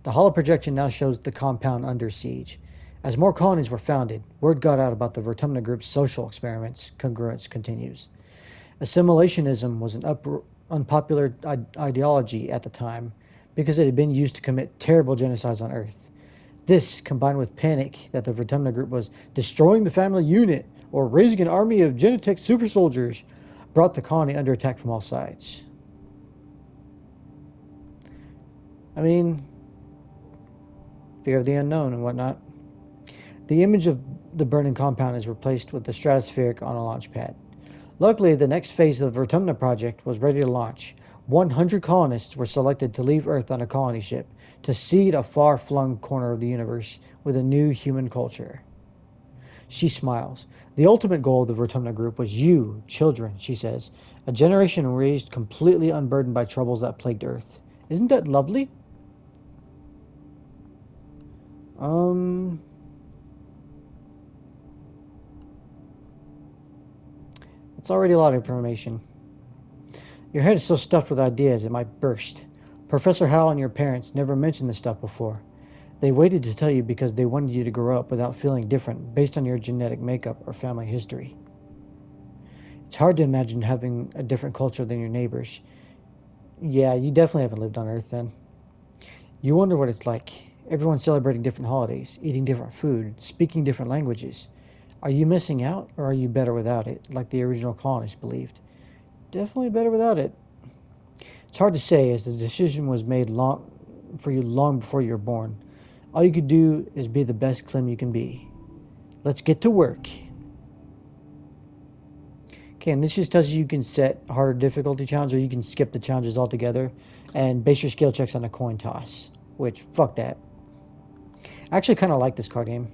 The holoprojection now shows the compound under siege. As more colonies were founded, word got out about the Vertumna group's social experiments, Congruence continues. Assimilationism was an unpopular ideology at the time because it had been used to commit terrible genocides on Earth. This, combined with panic that the Vertumna group was destroying the family unit or raising an army of Genetech super soldiers, brought the colony under attack from all sides. I mean, fear of the unknown and whatnot. The image of the burning compound is replaced with the stratospheric on a launch pad. Luckily, the next phase of the Vertumna project was ready to launch. 100 colonists were selected to leave Earth on a colony ship to seed a far-flung corner of the universe with a new human culture. She smiles. The ultimate goal of the Vertumna group was you, children, she says. A generation raised completely unburdened by troubles that plagued Earth. Isn't that lovely? It's already a lot of information. Your head is so stuffed with ideas it might burst. Professor Howell and your parents never mentioned this stuff before. They waited to tell you because they wanted you to grow up without feeling different based on your genetic makeup or family history. It's hard to imagine having a different culture than your neighbors. Yeah, you definitely haven't lived on Earth then. You wonder what it's like. Everyone celebrating different holidays, eating different food, speaking different languages. Are you missing out, or are you better without it, like the original colonists believed? Definitely better without it. It's hard to say, as the decision was made for you long before you were born. All you could do is be the best Clim you can be. Let's get to work. Okay, and this just tells you can set harder difficulty challenges, or you can skip the challenges altogether and base your skill checks on a coin toss. Which, fuck that. I actually kind of like this card game.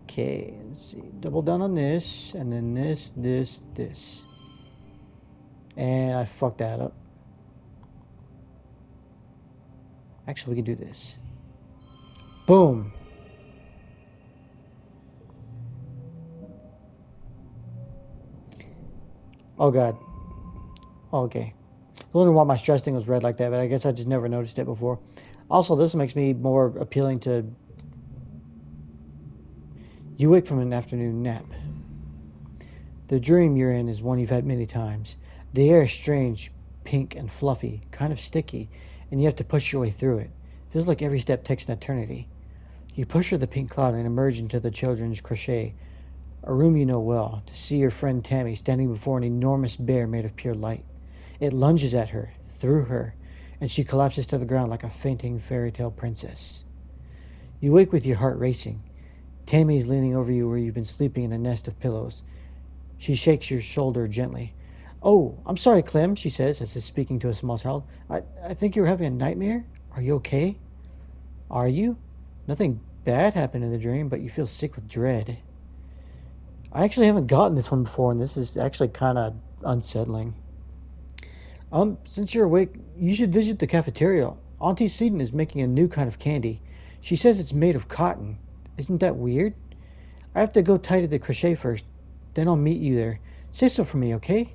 Okay, let's see. Double down on this, and then this. And I fucked that up. Actually, we can do this. Boom. Oh, God. Okay. I was wondering why my stress thing was red like that, but I guess I just never noticed it before. Also, this makes me more appealing to... You wake from an afternoon nap. The dream you're in is one you've had many times. The air is strange, pink and fluffy, kind of sticky, and you have to push your way through it. Feels like every step takes an eternity. You push through the pink cloud and emerge into the children's crochet, a room you know well, to see your friend Tammy standing before an enormous bear made of pure light. It lunges at her, through her, and she collapses to the ground like a fainting fairy tale princess. You wake with your heart racing. Tammy is leaning over you where you've been sleeping in a nest of pillows. She shakes your shoulder gently. "Oh, I'm sorry, Clem," she says, as if speaking to a small child. I think you're having a nightmare. Are you okay?" "Are you? Nothing bad happened in the dream, but you feel sick with dread." I actually haven't gotten this one before, and this is actually kind of unsettling. Since you're awake, you should visit the cafeteria. Auntie Seton is making a new kind of candy. She says it's made of cotton. Isn't that weird? I have to go tidy the crochet first. Then I'll meet you there. Say so for me, okay?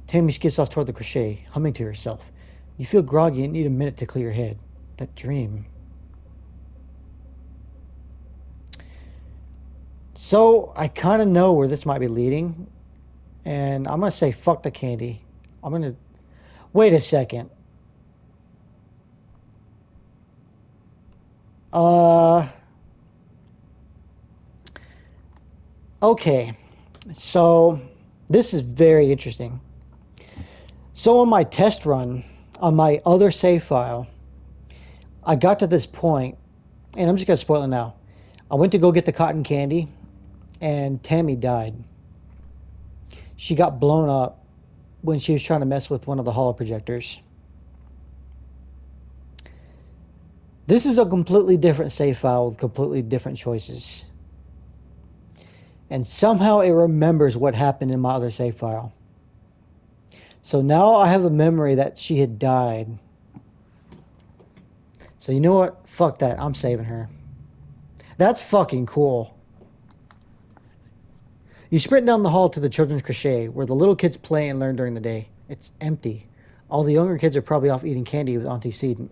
Tammy skips off toward the crochet, humming to herself. You feel groggy and need a minute to clear your head. That dream. So, I kind of know where this might be leading. And I'm going to say fuck the candy. I'm going to... Wait a second. Okay. So, this is very interesting. So on my test run, on my other save file, I got to this point, and I'm just going to spoil it now. I went to go get the cotton candy, and Tammy died. She got blown up when she was trying to mess with one of the holo projectors. This is a completely different save file with completely different choices. And somehow it remembers what happened in my other save file. So now I have a memory that she had died. So you know what? Fuck that. I'm saving her. That's fucking cool. You sprint down the hall to the children's crochet, where the little kids play and learn during the day. It's empty. All the younger kids are probably off eating candy with Auntie Seton.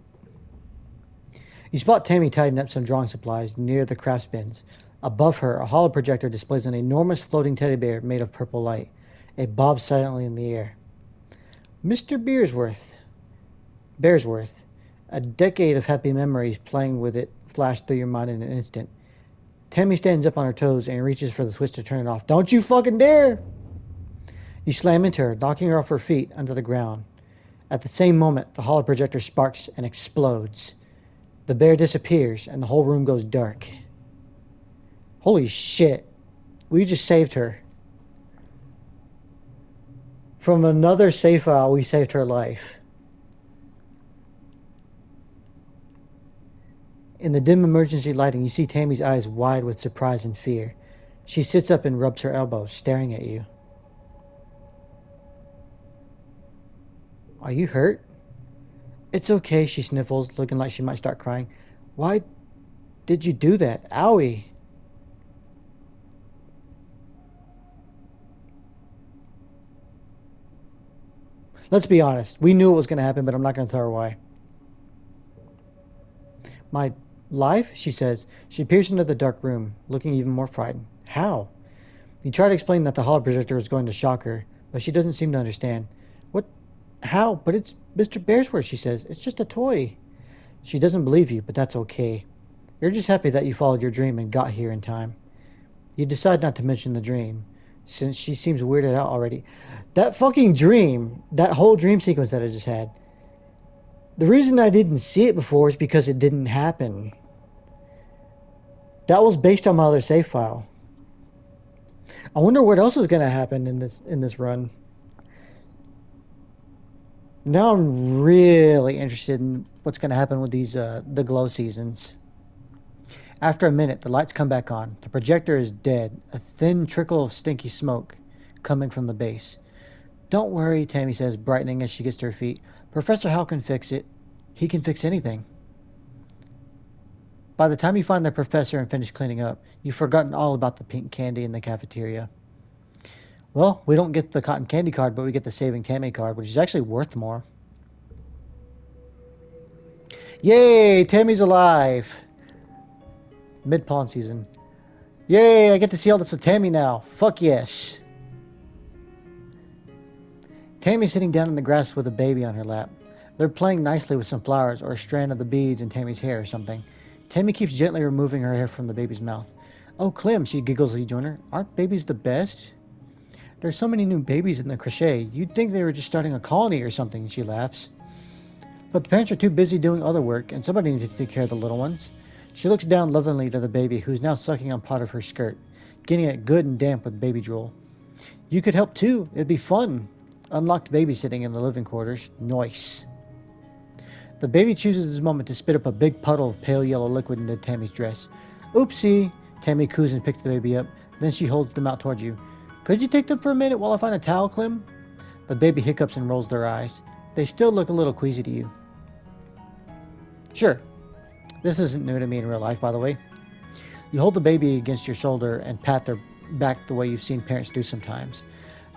You spot Tammy tidying up some drawing supplies near the crafts bins. Above her, a holo projector displays an enormous floating teddy bear made of purple light. It bobs silently in the air. Mr. Bearsworth. A decade of happy memories playing with it flashed through your mind in an instant. Tammy stands up on her toes and reaches for the switch to turn it off. Don't you fucking dare! You slam into her, knocking her off her feet onto the ground. At the same moment, the holo projector sparks and explodes. The bear disappears, and the whole room goes dark. Holy shit. We just saved her. From another save file, we saved her life. In the dim emergency lighting, you see Tammy's eyes wide with surprise and fear. She sits up and rubs her elbows, staring at you. Are you hurt? It's okay, she sniffles, looking like she might start crying. Why did you do that? Owie. Let's be honest. We knew it was going to happen, but I'm not going to tell her why. My life? She says. She peers into the dark room, looking even more frightened. How? You try to explain that the holo projector is going to shock her, but she doesn't seem to understand. What? How? But it's Mr. Bearsworth, she says. It's just a toy. She doesn't believe you, but that's okay. You're just happy that you followed your dream and got here in time. You decide not to mention the dream, since she seems weirded out already. That fucking dream, that whole dream sequence that I just had, the reason I didn't see it before is because it didn't happen. That was based on my other save file. I wonder what else is going to happen in this run. Now I'm really interested in what's going to happen with these the glow seasons. After a minute, the lights come back on. The projector is dead, a thin trickle of stinky smoke coming from the base. Don't worry, Tammy says, brightening as she gets to her feet. Professor Hal can fix it. He can fix anything. By the time you find the professor and finish cleaning up, you've forgotten all about the pink candy in the cafeteria. Well, we don't get the cotton candy card, but we get the Saving Tammy card, which is actually worth more. Yay, Tammy's alive! Mid-pawn season. Yay, I get to see all this with Tammy now. Fuck yes. Tammy's sitting down in the grass with a baby on her lap. They're playing nicely with some flowers or a strand of the beads in Tammy's hair or something. Tammy keeps gently removing her hair from the baby's mouth. Oh, Clim, she giggles as you join her. Aren't babies the best? There's so many new babies in the crochet. You'd think they were just starting a colony or something, she laughs. But the parents are too busy doing other work, and somebody needs to take care of the little ones. She looks down lovingly to the baby, who's now sucking on part of her skirt, getting it good and damp with baby drool. You could help too. It'd be fun. Unlocked babysitting in the living quarters. Nice. The baby chooses this moment to spit up a big puddle of pale yellow liquid into Tammy's dress. Oopsie! Tammy coos and picks the baby up. Then she holds them out toward you. Could you take them for a minute while I find a towel, Clim? The baby hiccups and rolls their eyes. They still look a little queasy to you. Sure. This isn't new to me in real life, by the way. You hold the baby against your shoulder and pat their back the way you've seen parents do sometimes.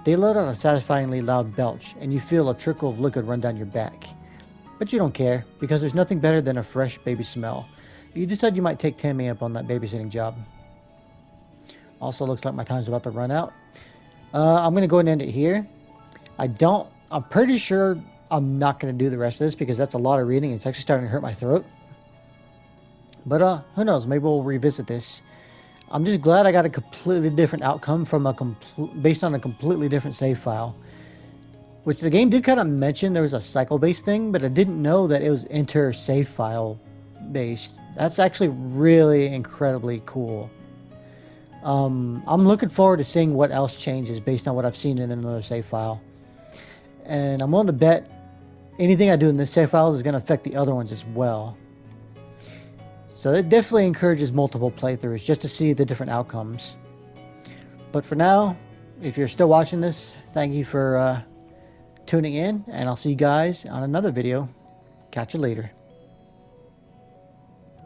They let out a satisfyingly loud belch, and you feel a trickle of liquid run down your back. But you don't care, because there's nothing better than a fresh baby smell. You decide you might take Tammy up on that babysitting job. Also, looks like my time's about to run out. I'm going to go ahead and end it here. I'm pretty sure I'm not going to do the rest of this because that's a lot of reading. It's actually starting to hurt my throat. But who knows? Maybe we'll revisit this. I'm just glad I got a completely different outcome from based on a completely different save file. Which the game did kind of mention there was a cycle-based thing, but I didn't know that it was save file based. That's actually really incredibly cool. I'm looking forward to seeing what else changes based on what I've seen in another save file. And I'm willing to bet anything I do in this save file is going to affect the other ones as well. So it definitely encourages multiple playthroughs just to see the different outcomes. But for now, if you're still watching this, thank you for tuning in, and I'll see you guys on another video. Catch you later.